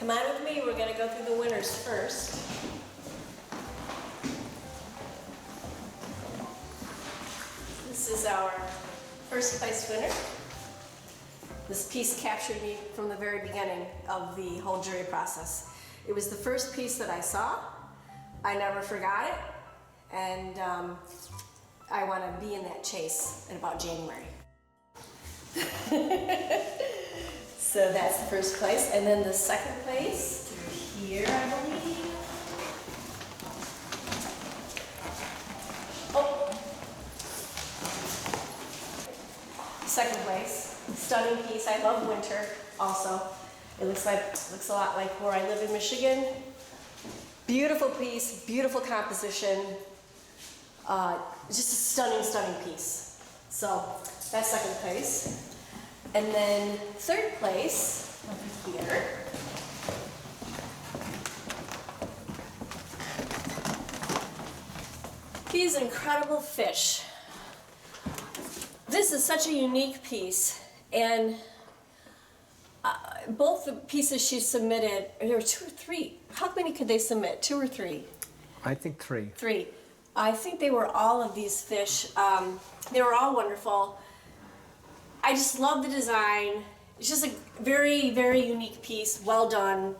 Come on with me, we're gonna go through the winners first. This is our first place winner. This piece captured me from the very beginning of the whole jury process. It was the first piece that I saw. I never forgot it, and I want to be in that chase in about January. So that's the first place, and then the second place through here, I believe. Oh, second place, stunning piece. I love winter also. It looks a lot like where I live in Michigan. Beautiful piece, beautiful composition. Just a stunning, stunning piece. So that's second place. And then third place, over here. These incredible fish. This is such a unique piece, and both the pieces she submitted, there were 2 or 3. How many could they submit? 2 or 3? I think 3. 3. I think they were all of these fish. They were all wonderful. I just love the design. It's just a very, very unique piece. Well done.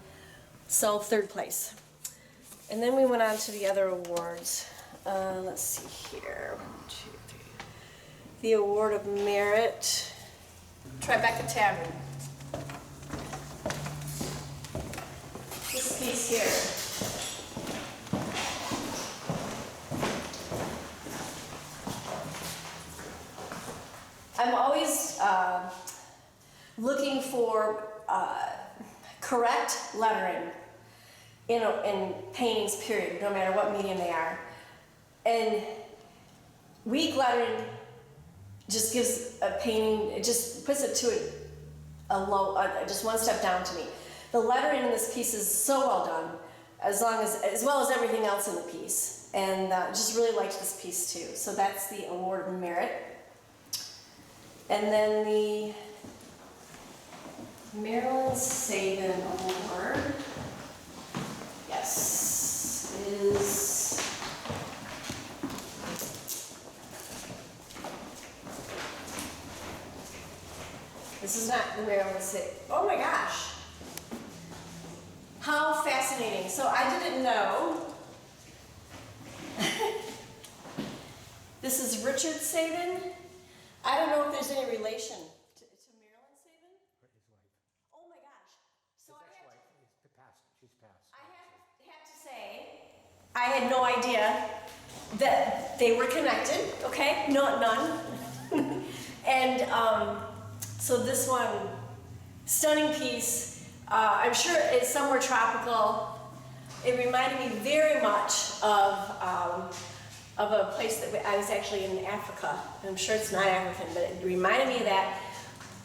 So third place. And then we went on to the other awards. Let's see here. 1, 2, 3. The Award of Merit. Tribeca Tavern. This piece here. I'm always looking for correct lettering in paintings, period, no matter what medium they are. And weak lettering just gives a painting, it just puts it to just one step down to me. The lettering in this piece is so well done, as well as everything else in the piece. And just really liked this piece too. So that's the Award of Merit. And then the Marilyn Saban Award, yes, is this is not the Marilyn Saban. Oh my gosh, how fascinating! So I didn't know. This is Richard Saban. I don't know if there's any relation to Marilyn Saban. His wife. Oh my gosh. So She's passed. I have to say, I had no idea that they were connected, okay? No, none. And so this one, stunning piece. I'm sure it's somewhere tropical. It reminded me very much of a place that I was actually in Africa. I'm sure it's not African, but it reminded me of that.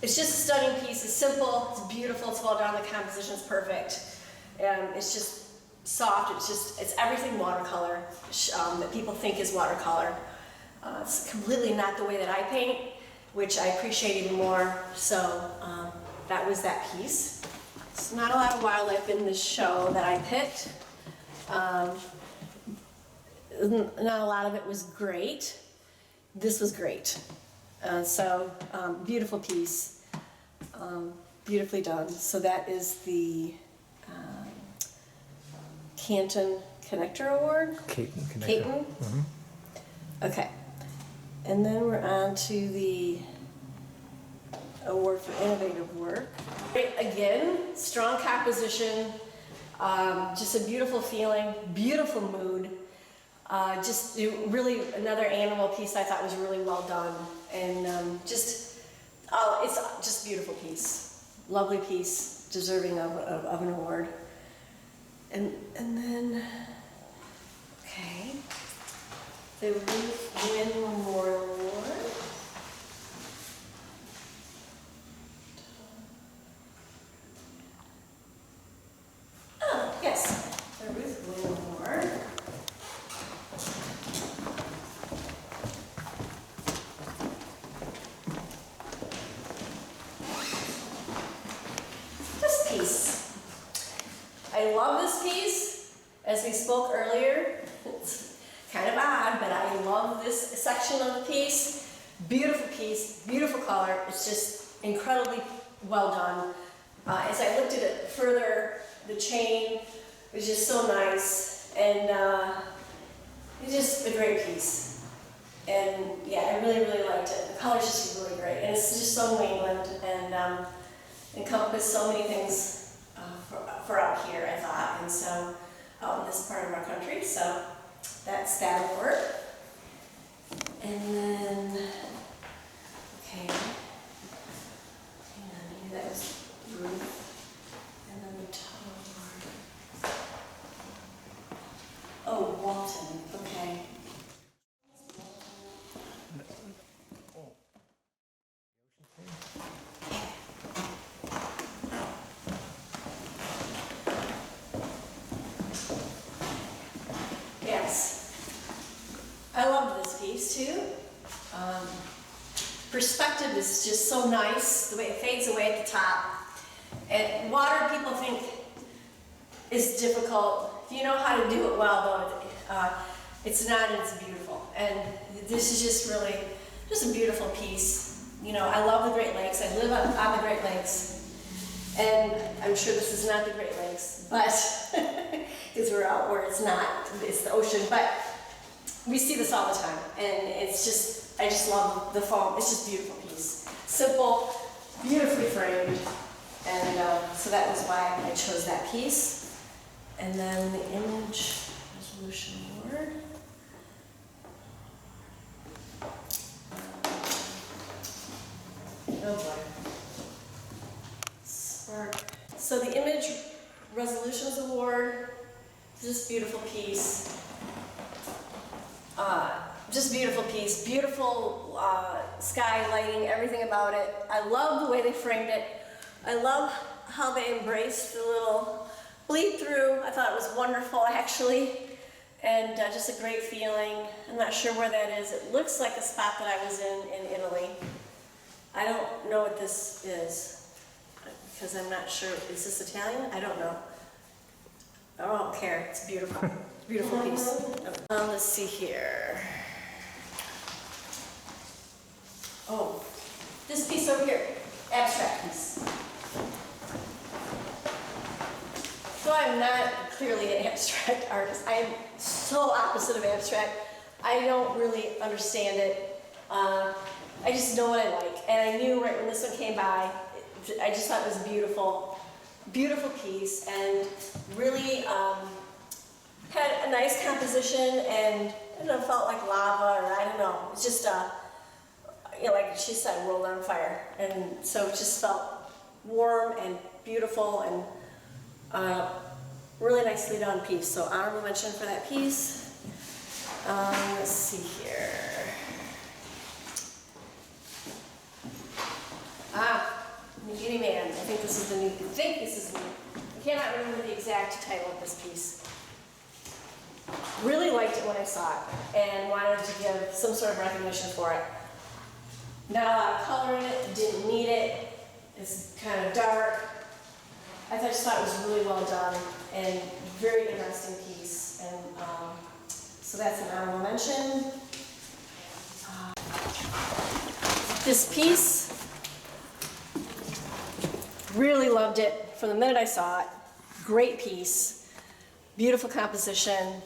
It's just a stunning piece. It's simple, it's beautiful, it's well done, the composition's perfect. It's just soft, it's everything watercolor that people think is watercolor. It's completely not the way that I paint, which I appreciate even more. So that was that piece. It's not a lot of wildlife in this show that I picked. Not a lot of it was great. This was great. Beautiful piece, beautifully done. So that is the Canton Connector Award. Caton Connector. Caton? Mm-hmm. Okay. And then we're on to the Award for Innovative Work. Again, strong composition, just a beautiful feeling, beautiful mood. Just really another animal piece I thought was really well done, and it's just a beautiful piece, lovely piece, deserving of an award. And then, okay, the Ruth Wynn Memorial Award. Oh, yes, the Ruth Wynn Award. This piece. I love this piece. As we spoke earlier, it's kind of odd, but I love this section of the piece. Piece, beautiful color. It's just incredibly well done. As I looked at it further, the chain was just so nice, and it's just a great piece. And yeah, I really, really liked it. The color's just really great, and it's just so New England, and encompassed so many things for out here, I thought, and so out in this part of our country. So that's that award. And then, okay, hang on, maybe that was roof. And then the top award. Oh, Walton, okay. Yes, I love this piece too. Perspective is just so nice, the way it fades away at the top. And water, people think, is difficult. If you know how to do it well, though, it's not, and it's beautiful. And this is just really, just a beautiful piece. You know, I love the Great Lakes. I live on the Great Lakes. And I'm sure this is not the Great Lakes, but, because we're out where it's not, it's the ocean, but we see this all the time. And it's just, I just love the foam. It's just a beautiful piece. Simple, beautifully framed. And so that was why I chose that piece. And then the image resolution award. Oh boy. Spark. So the image resolutions award, this beautiful piece. Just beautiful piece, beautiful sky lighting, everything about it. I love the way they framed it. I love how they embraced the little bleed through. I thought it was wonderful, actually, and just a great feeling. I'm not sure where that is. It looks like a spot that I was in Italy. I don't know what this is, because I'm not sure. Is this Italian? I don't know. I don't care. It's beautiful. Beautiful piece. Let's see here. Oh, this piece over here, abstract piece. So I'm not clearly an abstract artist. I am so opposite of abstract. I don't really understand it. I just know what I like. And I knew right when this one came by, I just thought it was beautiful. Beautiful piece, and really had a nice composition, and I don't know, felt like lava, or I don't know. It's just you know, like she said, world on fire, and so it just felt warm and beautiful, and really nicely done piece. So honorable mention for that piece. Let's see here. Guinea Man. I think this is the new. I cannot remember the exact title of this piece. Really liked it when I saw it, and wanted to give some sort of recognition for it. Not a lot of color in it. Didn't need it. It's kind of dark. I just thought it was really well done and very interesting piece. And so that's an honorable mention. This piece. Really loved it from the minute I saw it. Great piece, beautiful composition.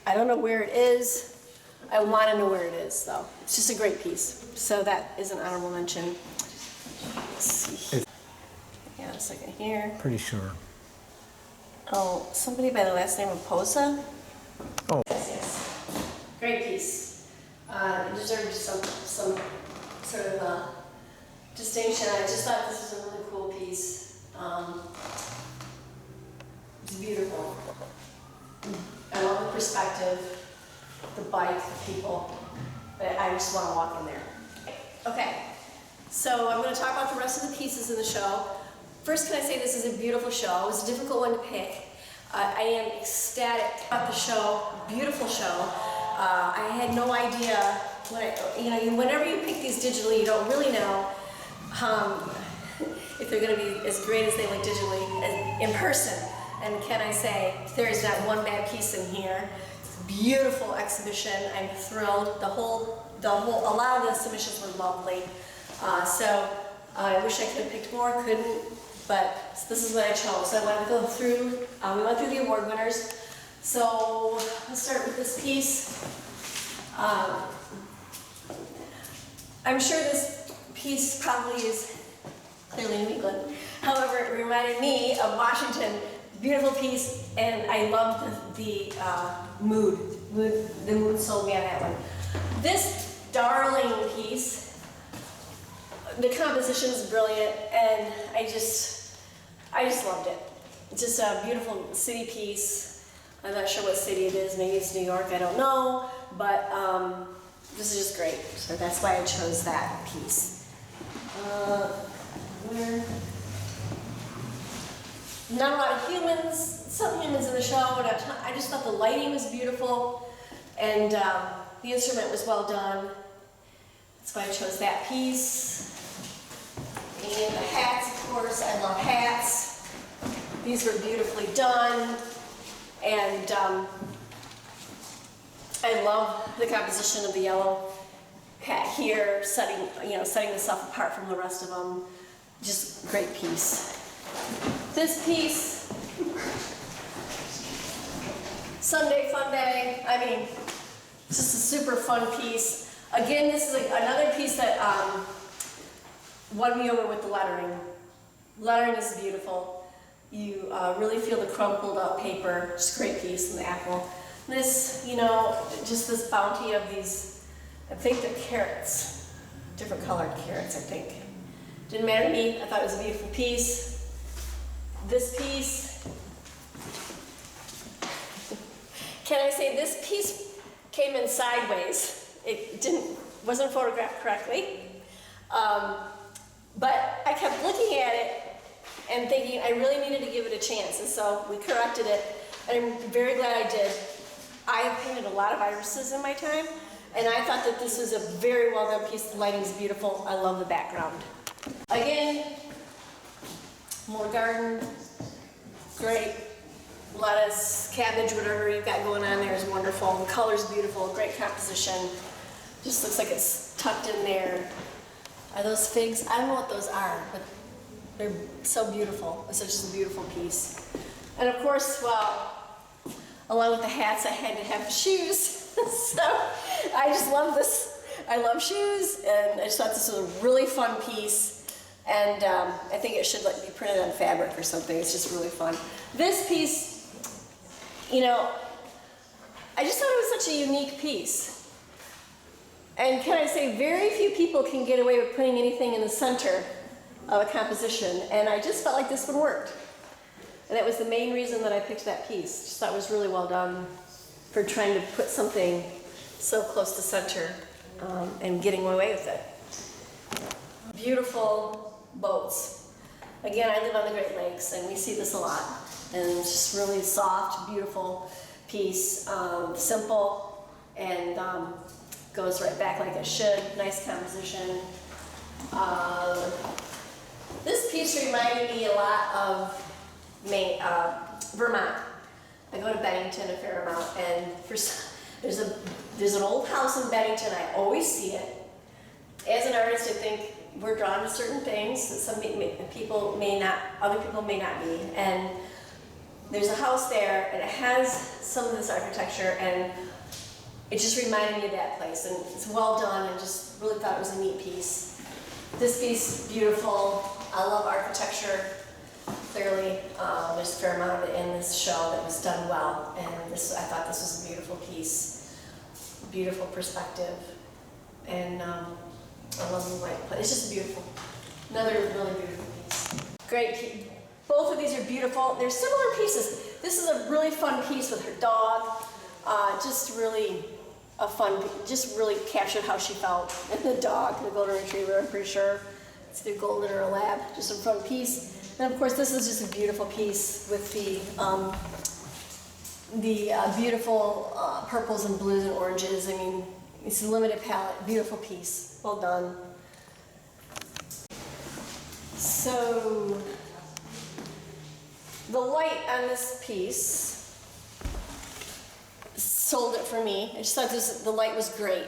I don't know where it is. I want to know where it is, though. It's just a great piece. So that is an honorable mention. Let's see. Hang on a second here. Pretty sure. Oh, somebody by the last name of Posa? Oh. Yes. Great piece. It deserved some sort of distinction. I just thought this was a really cool piece. It's beautiful. I love the perspective, the bike, the people. I just want to walk in there. Okay, so I'm going to talk about the rest of the pieces in the show. First, can I say this is a beautiful show. It was a difficult one to pick. I am ecstatic about the show. Beautiful show. I had no idea whenever you pick these digitally, you don't really know if they're going to be as great as they look digitally as in person. and can I say, there is not one bad piece in here. Beautiful exhibition. I'm thrilled. A lot of the submissions were lovely. So I wish I could have picked more, couldn't, but this is what I chose. So I want to go through, we went through the award winners. So let's start with this piece. I'm sure this piece probably is clearly New England. However, it reminded me of Washington. Beautiful piece, and I loved the mood. The mood sold me on that one. This darling piece, the composition is brilliant, and I just loved it. It's just a beautiful city piece. I'm not sure what city it is. Maybe it's New York. I don't know, but this is just great. So that's why I chose that piece. Not a lot of humans, some humans in the show, but I just thought the lighting was beautiful, and the instrument was well done. That's why I chose that piece. And the hats, of course, I love hats. These were beautifully done, and I love the composition of the yellow hat here, setting this stuff apart from the rest of them. Just great piece. This piece, Sunday Fun Day, I mean, it's just a super fun piece. Again, this is another piece that won me over with the lettering. Lettering is beautiful. You really feel the crumpled up paper, just a great piece in the apple. This, just this bounty of these, I think they're carrots, different colored carrots, I think. Didn't matter to me, I thought it was a beautiful piece. This piece, can I say this piece came in sideways. It wasn't photographed correctly, but I kept looking at it and thinking I really needed to give it a chance, and so we corrected it, and I'm very glad I did. I have painted a lot of irises in my time, and I thought that this was a very well done piece. The lighting is beautiful. I love the background. Again, more garden, great. Lettuce, cabbage, whatever you've got going on there is wonderful. The color's beautiful, great composition. Just looks like it's tucked in there. Are those figs? I don't know what those are, but they're so beautiful. It's just a beautiful piece. And of course, well, along with the hats, I had to have the shoes. So I just love this. I love shoes, and I just thought this was a really fun piece. And I think it should be printed on fabric or something. It's just really fun. This piece, I just thought it was such a unique piece. And can I say, very few people can get away with putting anything in the center of a composition. And I just felt like this one worked. And that was the main reason that I picked that piece. Just thought it was really well done for trying to put something so close to center and getting away with it. Beautiful boats. Again, I live on the Great Lakes, and we see this a lot. And it's just really soft, beautiful piece, simple, and goes right back like it should. Nice composition. This piece reminded me a lot of Vermont. I go to Bennington a fair amount, and there's an old house in Bennington. I always see it. As an artist, I think we're drawn to certain things that some people may not, other people may not be. And there's a house there, and it has some of this architecture, and it just reminded me of that place. And it's well done, and just really thought it was a neat piece. This piece, beautiful. I love architecture. Clearly, there's a fair amount of it in this show that was done well, and I thought this was a beautiful piece, beautiful perspective, and I love the white. It's just beautiful. Another really beautiful piece. Great. Both of these are beautiful. They're similar pieces. This is a really fun piece with her dog. Just really a fun. Just really captured how she felt. And the dog, the golden retriever. I'm pretty sure it's the golden or a lab. Just a fun piece. And of course, this is just a beautiful piece with the beautiful purples and blues and oranges. I mean, it's a limited palette. Beautiful piece. Well done. So the light on this piece sold it for me. I just thought the light was great.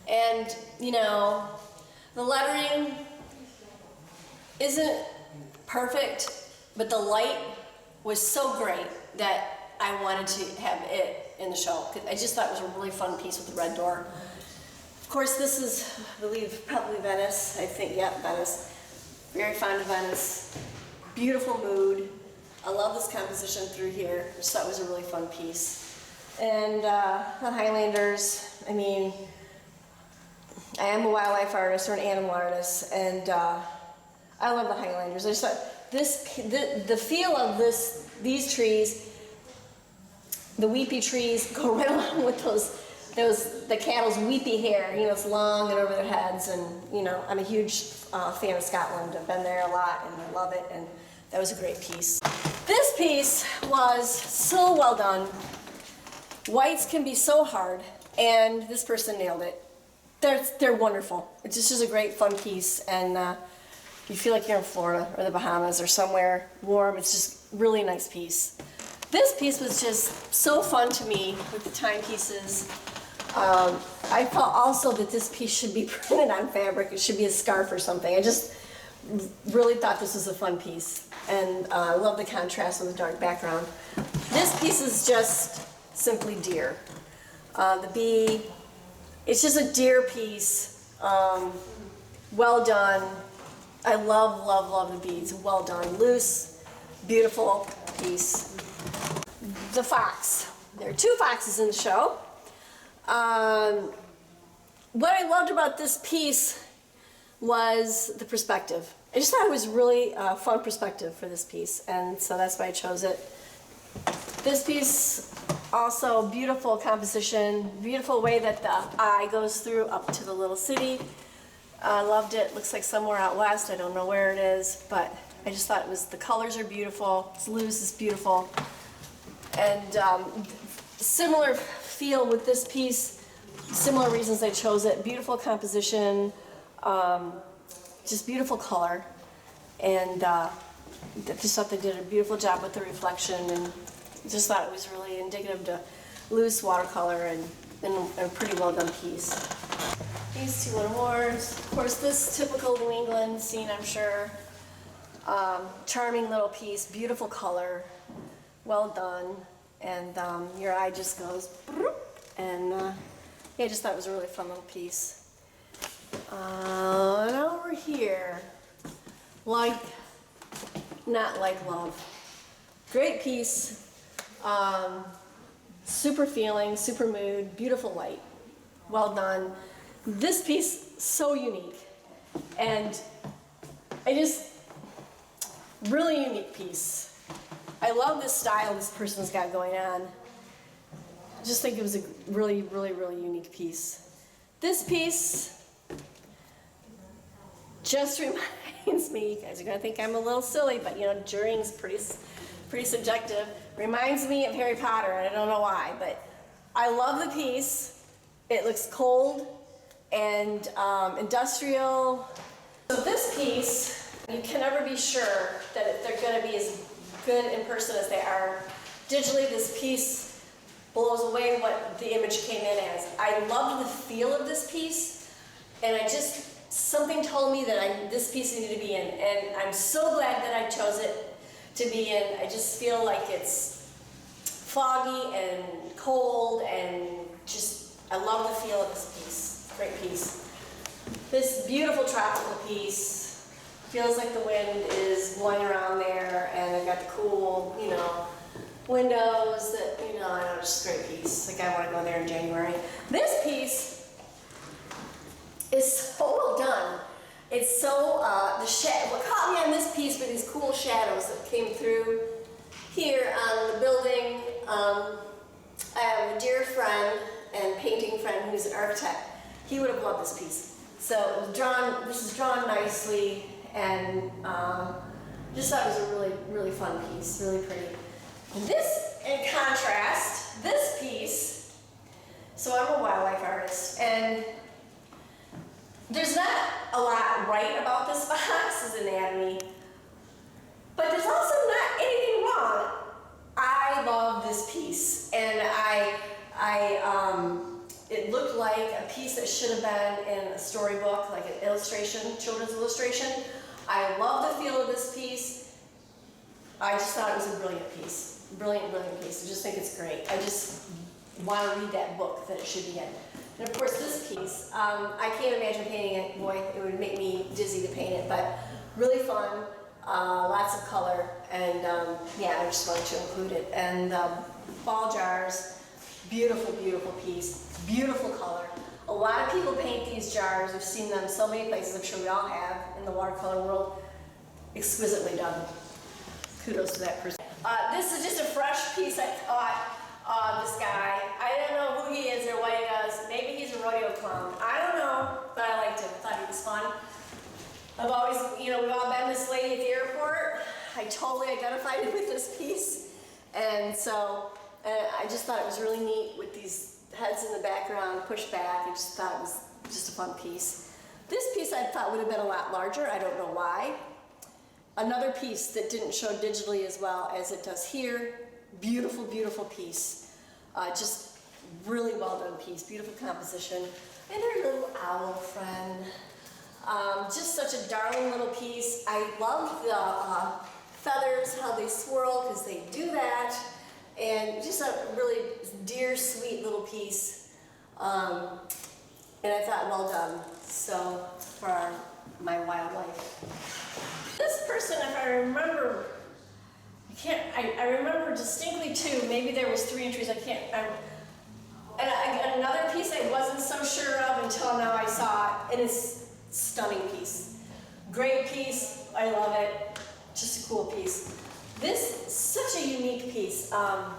And, you know, the lettering isn't perfect, but the light was so great that I wanted to have it in the show. I just thought it was a really fun piece with the red door. Of course, this is, I believe, probably Venice. I think, yeah, Venice. Very fond of Venice. Beautiful mood. I love this composition through here. I just thought it was a really fun piece. And the Highlanders, I mean, I am a wildlife artist or an animal artist, and I love the Highlanders. I just thought the feel of these trees, the weepy trees, go right along with the cattle's weepy hair. You know, it's long and over their heads, and you know, I'm a huge fan of Scotland. I've been there a lot, and I love it. And that was a great piece. This piece was so well done. Whites can be so hard, and this person nailed it. They're wonderful. It's just a great fun piece, and you feel like you're in Florida or the Bahamas or somewhere warm. It's just really nice piece. This piece was just so fun to me with the timepieces. I felt also that this piece should be printed on fabric. It should be a scarf or something. I just really thought this was a fun piece, and I love the contrast with the dark background. This piece is just simply deer. The bee, it's just a deer piece. Well done. I love, love, love the beads. Well done. Loose, beautiful piece. The fox. There are two foxes in the show. What I loved about this piece was the perspective. I just thought it was really fun perspective for this piece, and so that's why I chose it. This piece, also beautiful composition, beautiful way that the eye goes through up to the little city. I loved it. Looks like somewhere out west. I don't know where it is, but I just thought the colors are beautiful. It's loose, it's beautiful. And similar feel with this piece, similar reasons I chose it. Beautiful composition, just beautiful color. And just thought they did a beautiful job with the reflection, and just thought it was really indicative to loose watercolor and a pretty well done piece. These two little moors. Of course, this typical New England scene, I'm sure. Charming little piece, beautiful color, well done, and your eye just goes, and yeah, I just thought it was a really fun little piece. And over here, like, not like love. Great piece, super feeling, super mood, beautiful light, well done. This piece, so unique, and really unique piece. I love the style this person's got going on. I just think it was a really, really, really unique piece. This piece just reminds me, you guys are gonna think I'm a little silly, but you know, jurying's pretty subjective. Reminds me of Harry Potter, and I don't know why, but I love the piece. It looks cold and industrial. So this piece, you can never be sure that they're going to be as good in person as they are digitally. This piece blows away what the image came in as. I loved the feel of this piece, and something told me that this piece needed to be in, and I'm so glad that I chose it to be in. I just feel like it's foggy and cold, and I love the feel of this piece. Great piece. This beautiful tropical piece feels like the wind is blowing around there, and I've got the cool, you know, windows that, you know, I know, just a great piece. Like, I want to go there in January. This piece is so well done. It's so, what caught me on this piece were these cool shadows that came through here on the building. I have a dear friend and painting friend who's an architect. He would have loved this piece. So this is drawn nicely, and just thought it was a really, really fun piece, really pretty. This, in contrast, this piece, so I'm a wildlife artist, and there's not a lot right about this box's anatomy, but there's that should have been in a storybook, like an illustration, children's illustration. I love the feel of this piece. I just thought it was a brilliant piece. Brilliant, brilliant piece. I just think it's great. I just want to read that book that it should be in. And of course this piece, I can't imagine painting it. Boy, it would make me dizzy to paint it, but really fun, lots of color, and yeah, I just wanted to include it. And ball jars, beautiful, beautiful piece, beautiful color. A lot of people paint these jars. We've seen them so many places, I'm sure we all have, in the watercolor world. Exquisitely done. Kudos to that person. This is just a fresh piece, I thought. This guy, I don't know who he is or what he does. Maybe he's a rodeo clown. I don't know, but I liked him. I thought he was fun. I've always, you know, we've all met this lady at the airport. I totally identified with this piece. And so I just thought it was really neat with these heads in the background, pushed back. I just thought it was just a fun piece. This piece I thought would have been a lot larger. I don't know why. Another piece that didn't show digitally as well as it does here. Beautiful, beautiful piece. Just really well done piece. Beautiful composition. And her little owl friend. Just such a darling little piece. I love the feathers, how they swirl, because they do that. And just a really dear, sweet little piece. And I thought, well done. So, for my wildlife. This person, if I remember, I remember distinctly two, maybe there was 3 entries, and another piece I wasn't so sure of until now I saw it, and it's a stunning piece. Great piece, I love it, just a cool piece. This is such a unique piece. I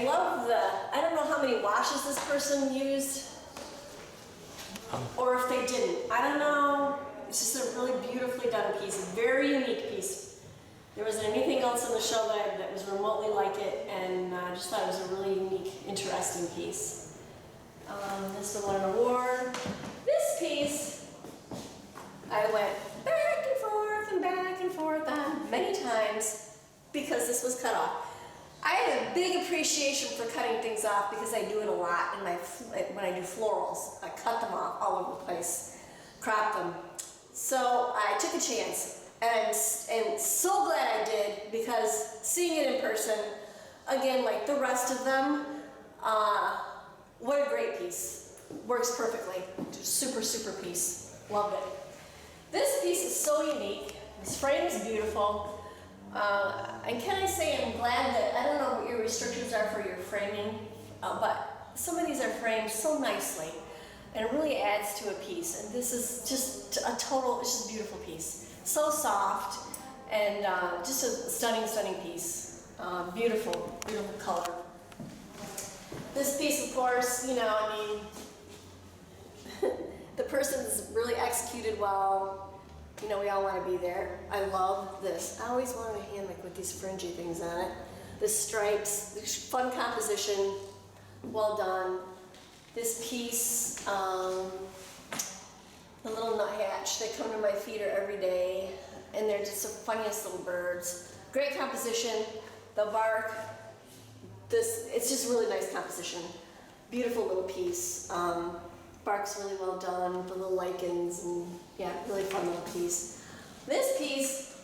love I don't know how many washes this person used, or if they didn't, I don't know. It's just a really beautifully done piece, a very unique piece. There wasn't anything else in the show that was remotely like it, and I just thought it was a really unique, interesting piece. This one won an award. This piece, I went back and forth on many times because this was cut off. I have a big appreciation for cutting things off because I do it a lot when I do florals. I cut them off all over the place, crop them. So I took a chance. And so glad I did, because seeing it in person, again, like the rest of them, what a great piece. Works perfectly. Super, super piece. Loved it. This piece is so unique. This frame is beautiful. And can I say I'm glad that, I don't know what your restrictions are for your framing, but some of these are framed so nicely. And it really adds to a piece. And this is just a total, it's just a beautiful piece. So soft, and just a stunning, stunning piece. Beautiful, beautiful color. This piece, of course, you know, I mean, the person's really executed well. You know, we all want to be there. I love this. I always wanted a hammock with these fringy things on it. The stripes, fun composition, well done. This piece, the little nuthatch, they come to my feeder every day, and they're just the funniest little birds. Great composition, the bark, it's just really nice composition. Beautiful little piece. Bark's really well done, the little lichens, and yeah, really fun little piece. This piece,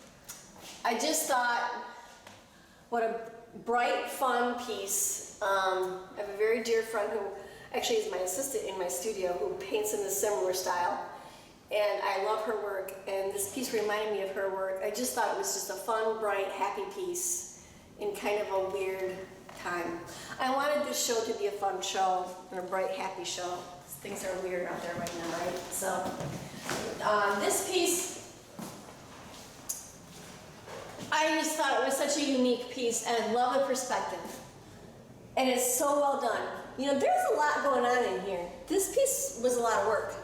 I just thought, what a bright, fun piece. I have a very dear friend who actually is my assistant in my studio who paints in a similar style. And I love her work, and this piece reminded me of her work. I just thought it was just a fun, bright, happy piece in kind of a weird time. I wanted this show to be a fun show and a bright, happy show. Things are weird out there right now, right? So, this piece, I just thought it was such a unique piece, and I love the perspective. And it's so well done. You know, there's a lot going on in here. This piece was a lot of work.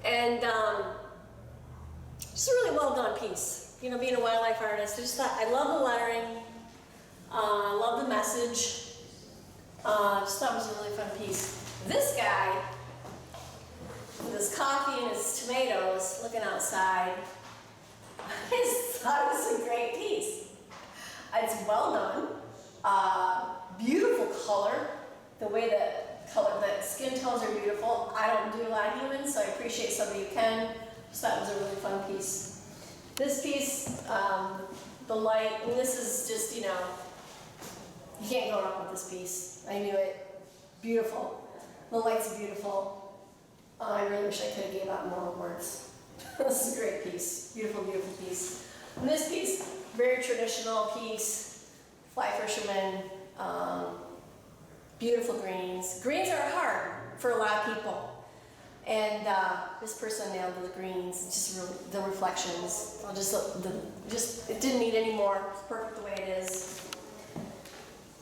And just a really well done piece. You know, being a wildlife artist, I just thought, I love the lettering, I love the message. Just thought it was a really fun piece. This guy, with his coffee and his tomatoes, looking outside, I just thought it was a great piece. It's well done, beautiful color, the way that color, the skin tones are beautiful. I don't do a lot of humans, so I appreciate somebody who can. So that was a really fun piece. This piece, the light, and this is just, you know, you can't go wrong with this piece. I knew it. Beautiful. The light's beautiful. I really wish I could have gave out more words. This is a great piece. Beautiful, beautiful piece. And this piece, very traditional piece. Fly fisherman. Beautiful greens. Greens are hard for a lot of people. And this person nailed the greens, just really, the reflections. It didn't need any more. It's perfect the way it is.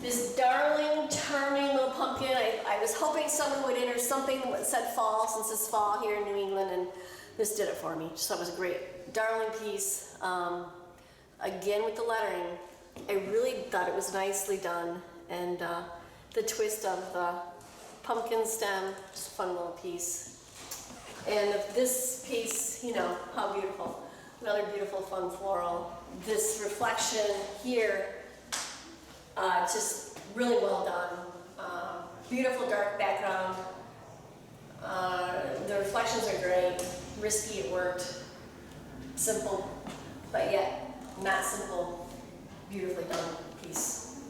This darling, charming little pumpkin. I was hoping someone would enter something that said fall, since it's fall here in New England, and this did it for me. Just thought it was a great, darling piece. Again with the lettering, I really thought it was nicely done, and the twist of the pumpkin stem, just a fun little piece. And this piece, you know, how beautiful. Another beautiful, fun floral. This reflection here, just really well done. Beautiful dark background. The reflections are great. Risky, it worked. Simple, but yet not simple. Beautifully done piece.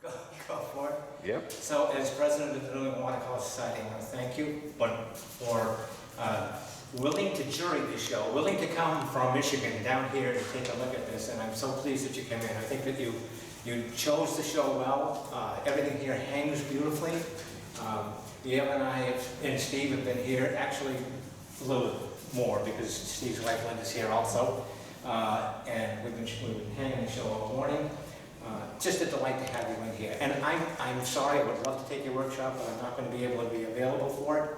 Go for it. Yep. So, as president of the New England Watercolor Society, I want to thank you, but for willing to jury the show, willing to come from Michigan down here to take a look at this, and I'm so pleased that you came in. I think that you chose the show well. Everything here hangs beautifully. Gail and I and Steve have been here, actually a little more because Steve's wife Linda's here also, and we've been hanging the show all morning. Just a delight to have you in here. And I'm sorry, I would love to take your workshop, but I'm not going to be able to be available for it.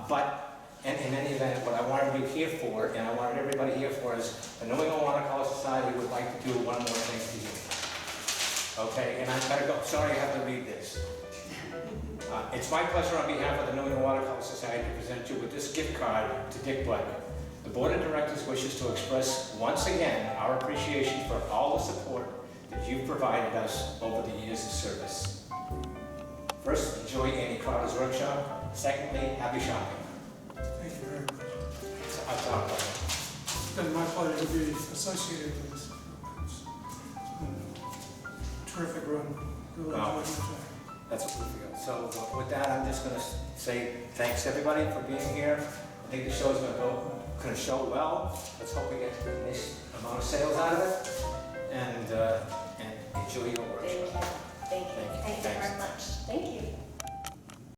But in any event, what I wanted you here for, and I wanted everybody here for, is the New England Watercolor Society would like to do one more thing to you. Okay, and I've got to go. Sorry, I have to read this. It's my pleasure on behalf of the New England Watercolor Society to present you with this gift card to Dick Black. The Board of Directors wishes to express once again our appreciation for all the support that you've provided us over the years of service. First, enjoy Andy Crowder's workshop. Secondly, happy shopping. Thank you very much. I'll talk about it. It's been my pleasure to be associated with this. It's been a terrific run. Really Wow. enjoyed my time. That's what we feel. So with that, I'm just going to say thanks everybody for being here. I think the show's going to show well. Let's hope we get a nice amount of sales out of it. And enjoy your workshop. Thank you. Thank you. Thank you very much. Thank you.